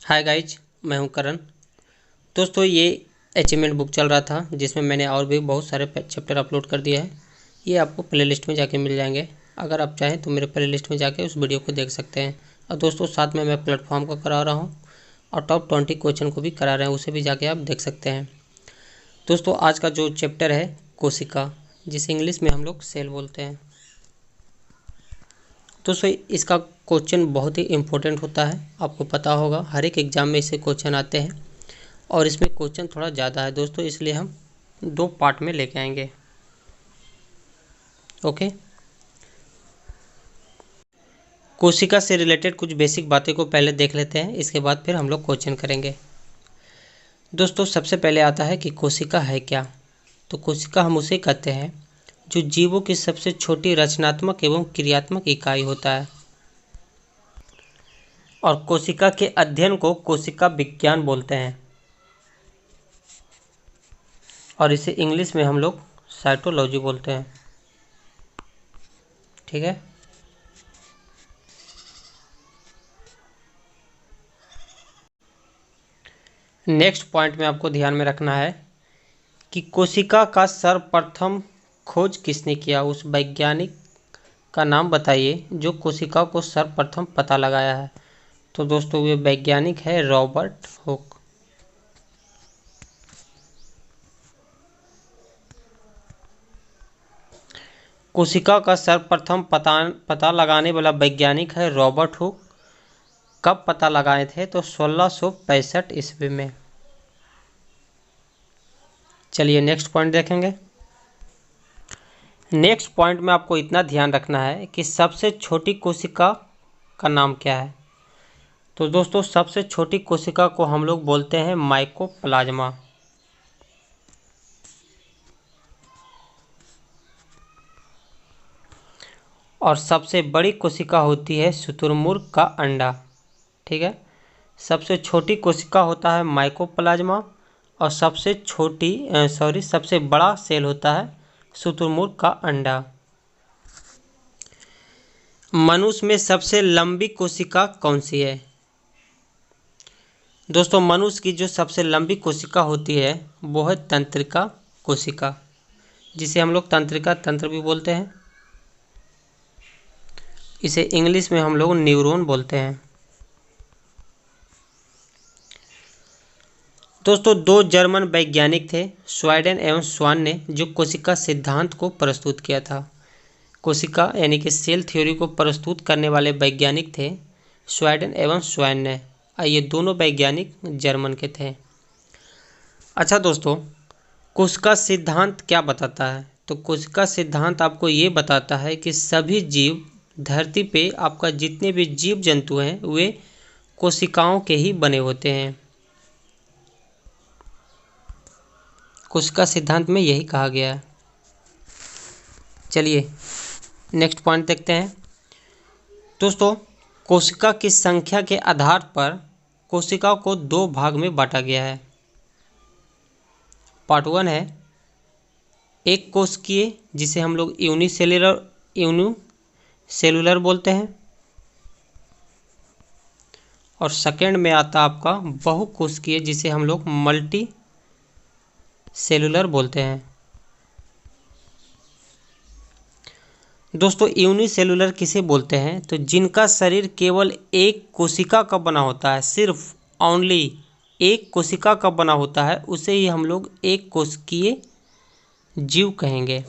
Hi guys, मैं हूं करण। दोस्तों, ये अचीवमेंट बुक चल रहा था जिसमें मैंने और भी बहुत सारे चैप्टर अपलोड कर दिए हैं। ये आपको प्लेलिस्ट में जाके मिल जाएंगे। अगर आप चाहें तो मेरे प्लेलिस्ट में जाके उस वीडियो को देख सकते हैं। और दोस्तों, साथ में मैं प्लेटफॉर्म को करा रहा हूँ और टॉप 20 क्वेश्चन को भी करा रहे हैं, उसे भी जाके आप देख सकते हैं। दोस्तों, आज का जो चैप्टर है कोशिका, जिसे इंग्लिश में हम लोग सेल बोलते हैं। दोस्तों, इसका क्वेश्चन बहुत ही इम्पोर्टेंट होता है। आपको पता होगा हर एक एग्ज़ाम में इससे क्वेश्चन आते हैं और इसमें क्वेश्चन थोड़ा ज़्यादा है दोस्तों, इसलिए हम 2 पार्ट में लेके आएंगे। ओके। कोशिका से रिलेटेड कुछ बेसिक बातें को पहले देख लेते हैं, इसके बाद फिर हम लोग क्वेश्चन करेंगे। दोस्तों, सबसे पहले आता है कि कोशिका है क्या। तो कोशिका हम उसे कहते हैं जो जीवों की सबसे छोटी रचनात्मक एवं क्रियात्मक इकाई होता है। और कोशिका के अध्ययन को कोशिका विज्ञान बोलते हैं और इसे इंग्लिश में हम लोग साइटोलॉजी बोलते हैं। ठीक है। नेक्स्ट पॉइंट में आपको ध्यान में रखना है कि कोशिका का सर्वप्रथम खोज किसने किया। उस वैज्ञानिक का नाम बताइए जो कोशिका को सर्वप्रथम पता लगाया है। तो दोस्तों, ये वैज्ञानिक है रॉबर्ट हुक। कोशिका का सर्वप्रथम पता लगाने वाला वैज्ञानिक है रॉबर्ट हुक। कब पता लगाए थे? तो 1665 ईस्वी में। चलिए नेक्स्ट पॉइंट देखेंगे। नेक्स्ट पॉइंट में आपको इतना ध्यान रखना है कि सबसे छोटी कोशिका का नाम क्या है। तो दोस्तों, सबसे छोटी कोशिका को हम लोग बोलते हैं माइकोप्लाज्मा। और सबसे बड़ी कोशिका होती है शुतुरमुर्ग का अंडा। ठीक है। सबसे छोटी कोशिका होता है माइकोप्लाज्मा और सबसे बड़ा सेल होता है शुतुरमुर्ग का अंडा। मनुष्य में सबसे लंबी कोशिका कौन सी है? दोस्तों, मनुष्य की जो सबसे लंबी कोशिका होती है वो है तंत्रिका कोशिका, जिसे हम लोग तंत्रिका तंत्र भी बोलते हैं। इसे इंग्लिश में हम लोग न्यूरॉन बोलते हैं। दोस्तों, 2 जर्मन वैज्ञानिक थे, स्वीडन एवं स्वान ने, जो कोशिका सिद्धांत को प्रस्तुत किया था। कोशिका यानी कि सेल थ्योरी को प्रस्तुत करने वाले वैज्ञानिक थे स्वीडन एवं स्वान ने। ये दोनों वैज्ञानिक जर्मन के थे। अच्छा दोस्तों, कोशिका सिद्धांत क्या बताता है? तो कोशिका सिद्धांत आपको ये बताता है कि सभी जीव धरती पे, आपका जितने भी जीव जंतु हैं वे कोशिकाओं के ही बने होते हैं। कोशिका सिद्धांत में यही कहा गया है। चलिए नेक्स्ट पॉइंट देखते हैं। दोस्तों, कोशिका की संख्या के आधार पर कोशिका को 2 भाग में बांटा गया है। पार्ट 1 है एक कोशिकीय, जिसे हम लोग यूनिसेलुलर बोलते हैं। और सेकंड में आता आपका बहुकोशिकीय, जिसे हम लोग मल्टी सेलुलर बोलते हैं। दोस्तों, यूनिसेलुलर किसे बोलते हैं? तो जिनका शरीर केवल एक कोशिका का बना होता है, सिर्फ ओनली एक कोशिका का बना होता है, उसे ही हम लोग एक कोशिकीय जीव कहेंगे।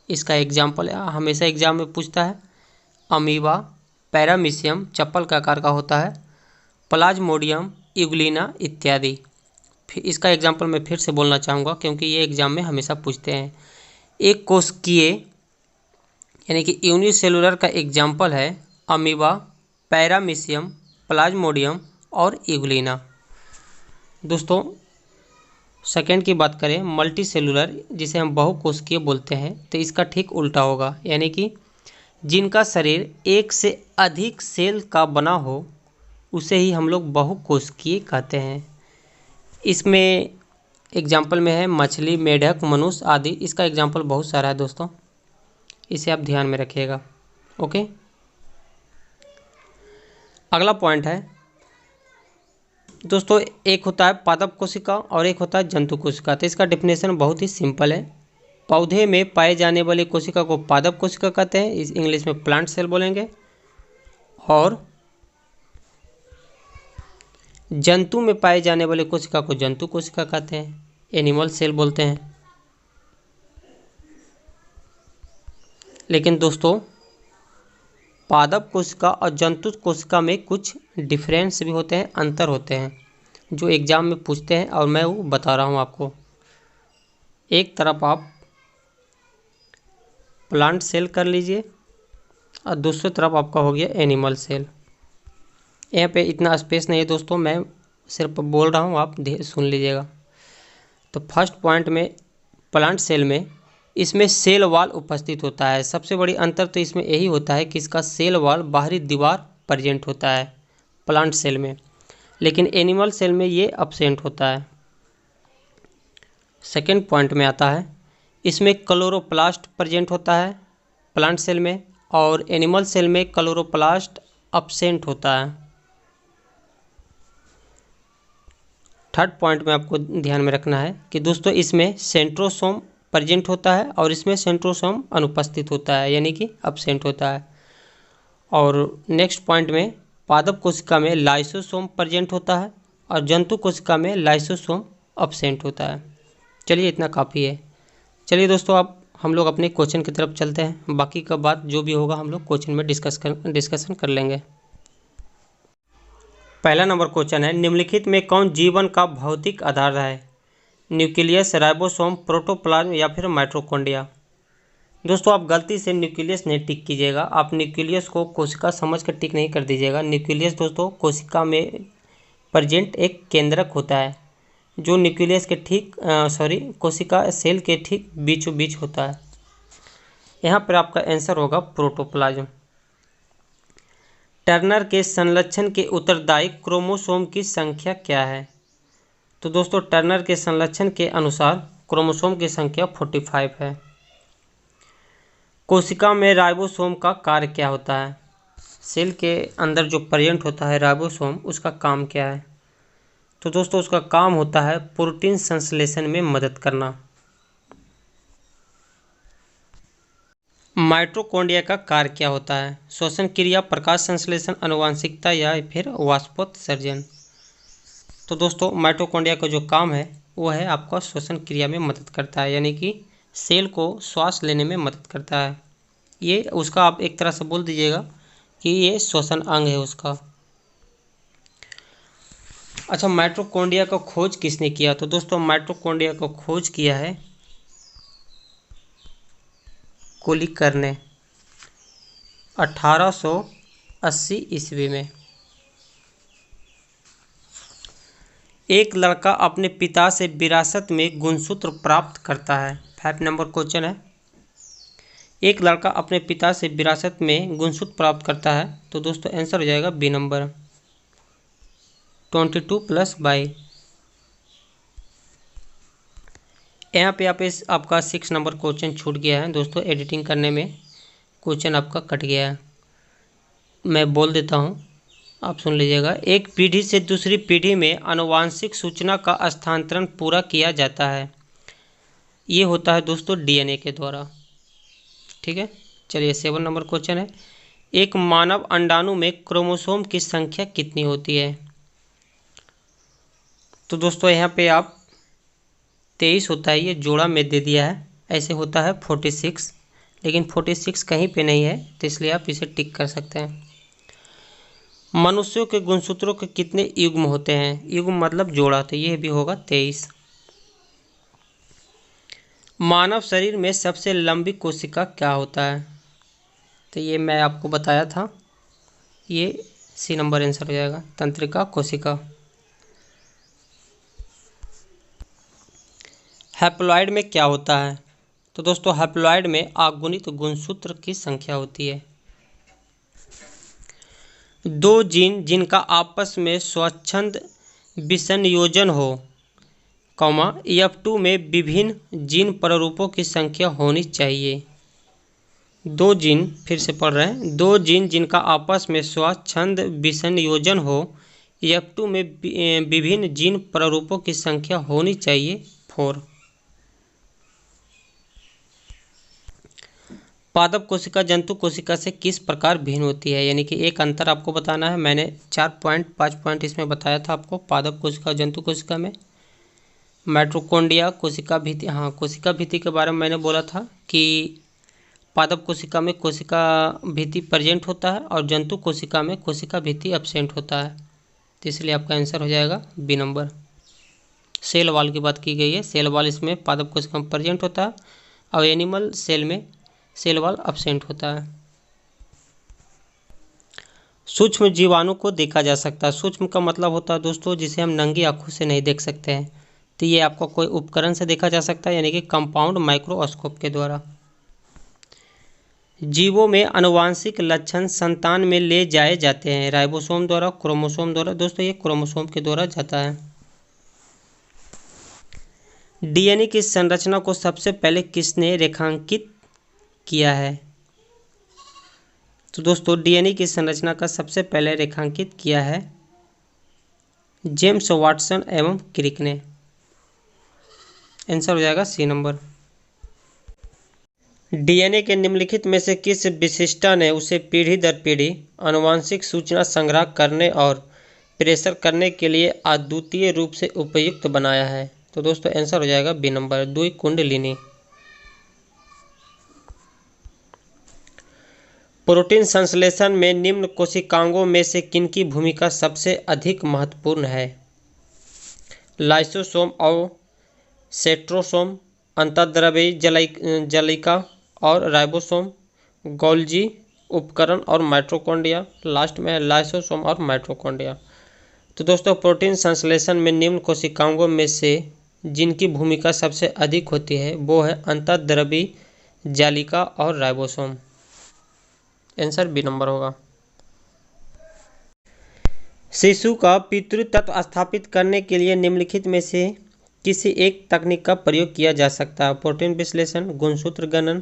इसका एग्जाम्पल हमेशा एग्जाम में पूछता है अमीबा, पैरामीशियम चप्पल का आकार का होता है, प्लाज्मोडियम, यूग्लिना इत्यादि। फिर इसका एग्जाम्पल मैं फिर से बोलना चाहूँगा क्योंकि ये एग्जाम में हमेशा पूछते हैं। एक कोशिकीय यानी कि यूनिसेलुलर का एग्जाम्पल है अमीबा, पैरामीशियम, प्लाज्मोडियम और यूग्लिना। दोस्तों, सेकेंड की बात करें मल्टी सेलुलर, जिसे हम बहुकोशिकीय बोलते हैं, तो इसका ठीक उल्टा होगा, यानी कि जिनका शरीर एक से अधिक सेल का बना हो उसे ही हम लोग बहुकोशिकीय कहते हैं। इसमें एग्जाम्पल में है मछली, मेढक, मनुष्य आदि। इसका एग्जाम्पल बहुत सारा है दोस्तों, इसे आप ध्यान में रखिएगा। ओके। अगला पॉइंट है दोस्तों एक होता है पादप कोशिका और एक होता है जंतु कोशिका। तो इसका डेफिनेशन बहुत ही सिंपल है। पौधे में पाए जाने वाली कोशिका को पादप कोशिका कहते हैं, इस इंग्लिश में प्लांट सेल बोलेंगे। और जंतु में पाए जाने वाले कोशिका को जंतु कोशिका कहते हैं, एनिमल सेल बोलते हैं। लेकिन दोस्तों पादप कोशिका और जंतु कोशिका में कुछ डिफरेंस भी होते हैं, अंतर होते हैं, जो एग्जाम में पूछते हैं और मैं वो बता रहा हूँ आपको। एक तरफ आप प्लांट सेल कर लीजिए और दूसरी तरफ आपका हो गया एनिमल सेल। यहाँ पे इतना स्पेस नहीं है दोस्तों, मैं सिर्फ बोल रहा हूँ, आप सुन लीजिएगा। तो फर्स्ट पॉइंट में प्लांट सेल में इसमें सेल वॉल उपस्थित होता है। सबसे बड़ी अंतर तो इसमें यही होता है कि इसका सेल वॉल बाहरी दीवार प्रेजेंट होता है प्लांट सेल में, लेकिन एनिमल सेल में ये अब्सेंट होता है। सेकेंड पॉइंट में आता है इसमें क्लोरोप्लास्ट प्रेजेंट होता है प्लांट सेल में, और एनिमल सेल में क्लोरोप्लास्ट अब्सेंट होता है। थर्ड पॉइंट में आपको ध्यान में रखना है कि दोस्तों इसमें सेंट्रोसोम प्रेजेंट होता है और इसमें सेंट्रोसोम अनुपस्थित होता है, यानी कि अब्सेंट होता है। और नेक्स्ट पॉइंट में पादप कोशिका में लाइसोसोम प्रेजेंट होता है और जंतु कोशिका में लाइसोसोम अब्सेंट होता है। चलिए इतना काफ़ी है। चलिए दोस्तों अब हम लोग अपने क्वेश्चन की तरफ चलते हैं। बाकी का बात जो भी होगा हम लोग क्वेश्चन में डिस्कशन कर लेंगे। पहला नंबर क्वेश्चन है, निम्नलिखित में कौन जीवन का भौतिक आधार है? न्यूक्लियस, राइबोसोम, प्रोटोप्लाज्म या फिर माइटोकॉन्ड्रिया। दोस्तों आप गलती से न्यूक्लियस नहीं टिक कीजिएगा। आप न्यूक्लियस को कोशिका समझ कर टिक नहीं कर दीजिएगा। न्यूक्लियस दोस्तों कोशिका में प्रेजेंट एक केंद्रक होता है जो न्यूक्लियस के ठीक कोशिका सेल के ठीक बीचों बीच होता है। यहाँ पर आपका आंसर होगा प्रोटोप्लाज्म। टर्नर के संलक्षण के उत्तरदायी क्रोमोसोम की संख्या क्या है? तो दोस्तों टर्नर के संलक्षण के अनुसार क्रोमोसोम की संख्या 45 है। कोशिका में राइबोसोम का कार्य क्या होता है? सेल के अंदर जो प्रेजेंट होता है राइबोसोम, उसका काम क्या है? तो दोस्तों उसका काम होता है प्रोटीन संश्लेषण में मदद करना। माइटोकॉन्ड्रिया का कार्य क्या होता है? श्वसन क्रिया, प्रकाश संश्लेषण, आनुवंशिकता या फिर वाष्पोत्सर्जन। तो दोस्तों माइटोकॉन्ड्रिया का जो काम है वो है आपका श्वसन क्रिया में मदद करता है, यानी कि सेल को श्वास लेने में मदद करता है। ये उसका आप एक तरह से बोल दीजिएगा कि ये श्वसन अंग है उसका। अच्छा, माइटोकॉन्ड्रिया का खोज किसने किया? तो दोस्तों माइटोकॉन्ड्रिया को खोज किया है कोलिकर ने 1880 ईस्वी में। एक लड़का अपने पिता से विरासत में गुणसूत्र प्राप्त करता है। 5 नंबर क्वेश्चन है, एक लड़का अपने पिता से विरासत में गुणसूत्र प्राप्त करता है। तो दोस्तों आंसर हो जाएगा बी नंबर 22+22। यहाँ पे आपका 6 नंबर क्वेश्चन छूट गया है दोस्तों, एडिटिंग करने में क्वेश्चन आपका कट गया है। मैं बोल देता हूँ, आप सुन लीजिएगा। एक पीढ़ी से दूसरी पीढ़ी में आनुवांशिक सूचना का स्थानांतरण पूरा किया जाता है। ये होता है दोस्तों डीएनए के द्वारा। ठीक है, चलिए 7 नंबर क्वेश्चन है, एक मानव अंडाणु में क्रोमोसोम की संख्या कितनी होती है? तो दोस्तों यहाँ पे आप 23 होता है, ये जोड़ा में दे दिया है। ऐसे होता है 46, लेकिन 46 कहीं पे नहीं है, तो इसलिए आप इसे टिक कर सकते हैं। मनुष्यों के गुणसूत्रों के कितने युग्म होते हैं? युग्म मतलब जोड़ा, तो ये भी होगा 23। मानव शरीर में सबसे लंबी कोशिका क्या होता है? तो ये मैं आपको बताया था, ये सी नंबर आंसर हो जाएगा, तंत्रिका कोशिका। हैप्लॉइड में क्या होता है? तो दोस्तों हैप्लॉइड में अगुणित गुणसूत्र की संख्या होती है। दो जीन जिनका आपस में स्वच्छंद विसंयोजन हो, F2 में विभिन्न जीन प्रारूपों की संख्या होनी चाहिए। दो जीन, फिर से पढ़ रहे हैं, दो जीन जिनका आपस में स्वच्छंद विसंयोजन हो F2 में विभिन्न जीन प्रारूपों की संख्या होनी चाहिए 4। पादप कोशिका जंतु कोशिका से किस प्रकार भिन्न होती है, यानी कि एक अंतर आपको बताना है। मैंने 4.5 पॉइंट इसमें बताया था आपको। पादप कोशिका जंतु कोशिका में माइटोकॉन्ड्रिया कोशिका भित्ति, हाँ कोशिका भित्ति के बारे में मैंने बोला था कि पादप कोशिका में कोशिका भित्ति प्रेजेंट होता है और जंतु कोशिका में कोशिका भित्ति एब्सेंट होता है। तो इसलिए आपका आंसर हो जाएगा बी नंबर। सेल वॉल की बात की गई है। सेल वॉल इसमें पादप कोशिका में प्रेजेंट होता है और एनिमल सेल में सेल वॉल एब्सेंट होता है। सूक्ष्म जीवाणु को देखा जा सकता है। सूक्ष्म का मतलब होता है दोस्तों जिसे हम नंगी आंखों से नहीं देख सकते हैं। तो ये आपको कोई उपकरण से देखा जा सकता है, यानी कि कंपाउंड माइक्रोस्कोप के द्वारा। जीवों में आनुवांशिक लक्षण संतान में ले जाए जाते हैं राइबोसोम द्वारा, क्रोमोसोम द्वारा। दोस्तों ये क्रोमोसोम के द्वारा जाता है। डीएनए की संरचना को सबसे पहले किसने रेखांकित किया है? तो दोस्तों डीएनए की संरचना का सबसे पहले रेखांकित किया है जेम्स वाटसन एवं क्रिक ने। आंसर हो जाएगा सी नंबर। डीएनए के निम्नलिखित में से किस विशिष्टा ने उसे पीढ़ी दर पीढ़ी आनुवांशिक सूचना संग्रह करने और प्रेषण करने के लिए अद्वितीय रूप से उपयुक्त बनाया है? तो दोस्तों आंसर हो जाएगा बी नंबर, द्विकुंडलिनी। प्रोटीन संश्लेषण में निम्न कोशिकांगों में से किनकी भूमिका सबसे अधिक महत्वपूर्ण है? लाइसोसोम और सेंट्रोसोम, अंतर्द्रव्यी जलिका और राइबोसोम, गोल्जी उपकरण और माइटोकॉन्ड्रिया। लास्ट में है लाइसोसोम और माइटोकॉन्ड्रिया। तो दोस्तों प्रोटीन संश्लेषण में निम्न कोशिकांगों में से जिनकी भूमिका सबसे अधिक होती है वो है अंतर्द्रव्यी जालिका और राइबोसोम। आंसर बी नंबर होगा। शिशु का पितृत्व स्थापित करने के लिए निम्नलिखित में से किसी एक तकनीक का प्रयोग किया जा सकता है? प्रोटीन विश्लेषण, गुणसूत्र गणन,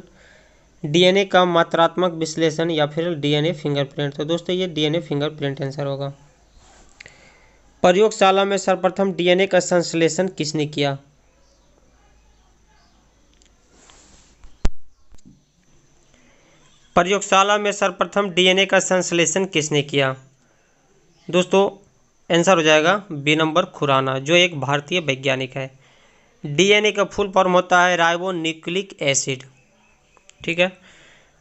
डीएनए का मात्रात्मक विश्लेषण या फिर डीएनए फिंगरप्रिंट। तो दोस्तों ये डीएनए फिंगरप्रिंट आंसर होगा। प्रयोगशाला में सर्वप्रथम डीएनए का संश्लेषण किसने किया? प्रयोगशाला में सर्वप्रथम डीएनए का संश्लेषण किसने किया? दोस्तों आंसर हो जाएगा बी नंबर, खुराना, जो एक भारतीय वैज्ञानिक है। डीएनए का फुल फॉर्म होता है राइबो न्यूक्लिक एसिड। ठीक है।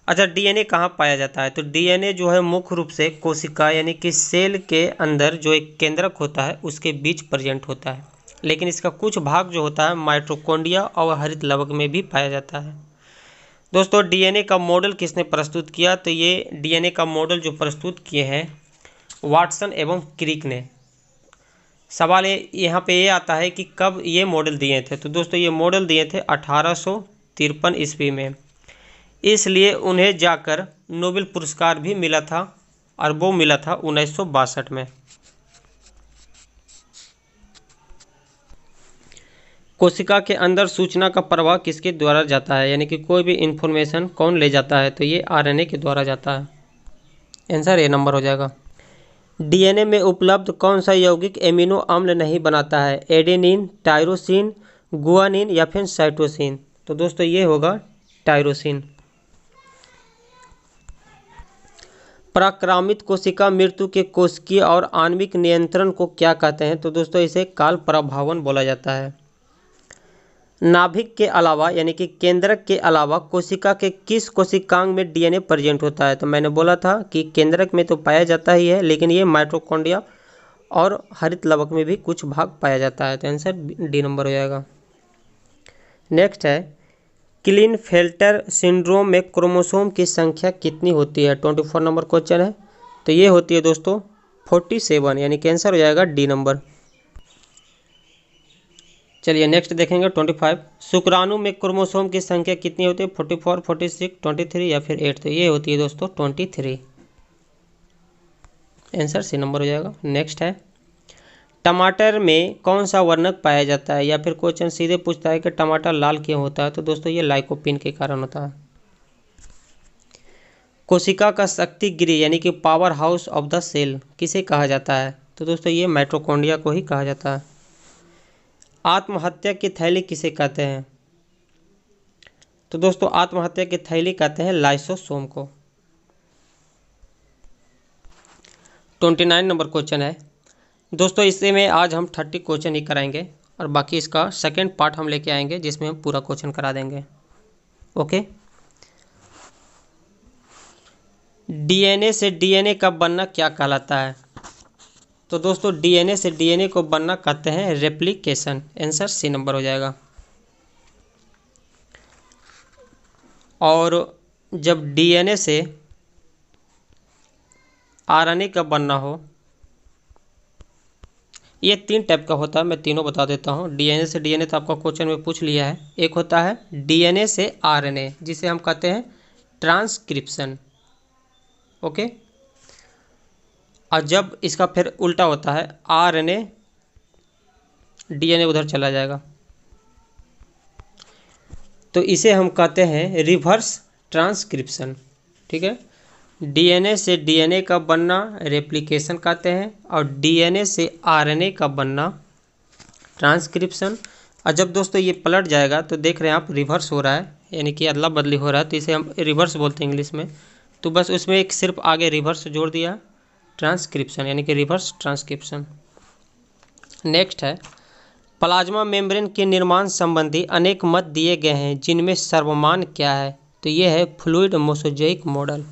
अच्छा डीएनए कहाँ पाया जाता है? तो डीएनए जो है मुख्य रूप से कोशिका यानी कि सेल के अंदर जो एक केंद्रक होता है उसके बीच प्रेजेंट होता है, लेकिन इसका कुछ भाग जो होता है माइटोकॉन्ड्रिया और हरित लवक में भी पाया जाता है। दोस्तों डीएनए का मॉडल किसने प्रस्तुत किया? तो ये डीएनए का मॉडल जो प्रस्तुत किए हैं वाटसन एवं क्रिक ने। सवाल यहाँ पे ये आता है कि कब ये मॉडल दिए थे? तो दोस्तों ये मॉडल दिए थे 1853 ईस्वी में, इसलिए उन्हें जाकर नोबेल पुरस्कार भी मिला था और वो मिला था 1962 में। कोशिका के अंदर सूचना का प्रवाह किसके द्वारा जाता है, यानी कि कोई भी इंफॉर्मेशन कौन ले जाता है? तो ये आरएनए के द्वारा जाता है। आंसर ए नंबर हो जाएगा। डीएनए में उपलब्ध कौन सा यौगिक एमिनो अम्ल नहीं बनाता है? एडेनिन, टायरोसिन, गुआनिन या फिर साइटोसिन? तो दोस्तों ये होगा टायरोसिन। प्राक्रामित कोशिका मृत्यु के कोशिकीय और आणविक नियंत्रण को क्या कहते हैं? तो दोस्तों इसे काल प्रभावन बोला जाता है। नाभिक के अलावा यानी कि केंद्रक के अलावा कोशिका के किस कोशिकांग में डीएनए प्रेजेंट होता है? तो मैंने बोला था कि केंद्रक में तो पाया जाता ही है, लेकिन ये माइटोकॉन्ड्रिया और हरित लवक में भी कुछ भाग पाया जाता है। तो आंसर डी नंबर हो जाएगा। नेक्स्ट है क्लिनफेल्टर सिंड्रोम में क्रोमोसोम की संख्या कितनी होती है? 24 नंबर क्वेश्चन है। तो ये होती है दोस्तों 47, यानी कि आंसर हो जाएगा डी नंबर। चलिए नेक्स्ट देखेंगे 25। शुक्राणु में क्रोमोसोम की संख्या कितनी होती है? 44, 46, 23 या फिर 8? तो ये होती है दोस्तों 23। आंसर सी नंबर हो जाएगा। नेक्स्ट है टमाटर में कौन सा वर्णक पाया जाता है? या फिर क्वेश्चन सीधे पूछता है कि टमाटर लाल क्यों होता है? तो दोस्तों ये लाइकोपिन के कारण होता है। कोशिका का शक्ति गृह यानी कि power house of the cell किसे कहा जाता है? तो दोस्तों ये माइटोकॉन्ड्रिया को ही कहा जाता है। आत्महत्या की थैली किसे कहते हैं? तो दोस्तों आत्महत्या की थैली कहते हैं लाइसोसोम को। 29 नंबर क्वेश्चन है दोस्तों, इससे में आज हम 30 क्वेश्चन ही कराएंगे और बाकी इसका सेकंड पार्ट हम लेके आएंगे जिसमें हम पूरा क्वेश्चन करा देंगे। ओके। डीएनए से डीएनए का बनना क्या कहलाता है? तो दोस्तों डीएनए से डीएनए को बनना कहते हैं रेप्लिकेशन। आंसर सी नंबर हो जाएगा। और जब डीएनए से आरएनए का बनना हो, ये 3 टाइप का होता है, मैं तीनों बता देता हूँ। डीएनए से डीएनए तो आपका क्वेश्चन में पूछ लिया है। एक होता है डीएनए से आरएनए, जिसे हम कहते हैं ट्रांसक्रिप्शन। ओके। और जब इसका फिर उल्टा होता है आरएनए डीएनए उधर चला जाएगा, तो इसे हम कहते हैं रिवर्स ट्रांसक्रिप्शन। ठीक है। डीएनए से डीएनए का बनना रेप्लिकेशन कहते हैं और डीएनए से आरएनए का बनना ट्रांसक्रिप्शन। और जब दोस्तों ये पलट जाएगा तो देख रहे हैं आप रिवर्स हो रहा है, यानी कि अदला बदली हो रहा है, तो इसे हम रिवर्स बोलते हैं इंग्लिश में। तो बस उसमें एक सिर्फ आगे रिवर्स जोड़ दिया, ट्रांसक्रिप्शन, यानी कि रिवर्स ट्रांसक्रिप्शन। नेक्स्ट है प्लाज्मा मेम्ब्रेन के निर्माण संबंधी अनेक मत दिए गए हैं, जिनमें सर्वमान्य क्या है? तो ये है फ्लूइड मोसोजेइक मॉडल।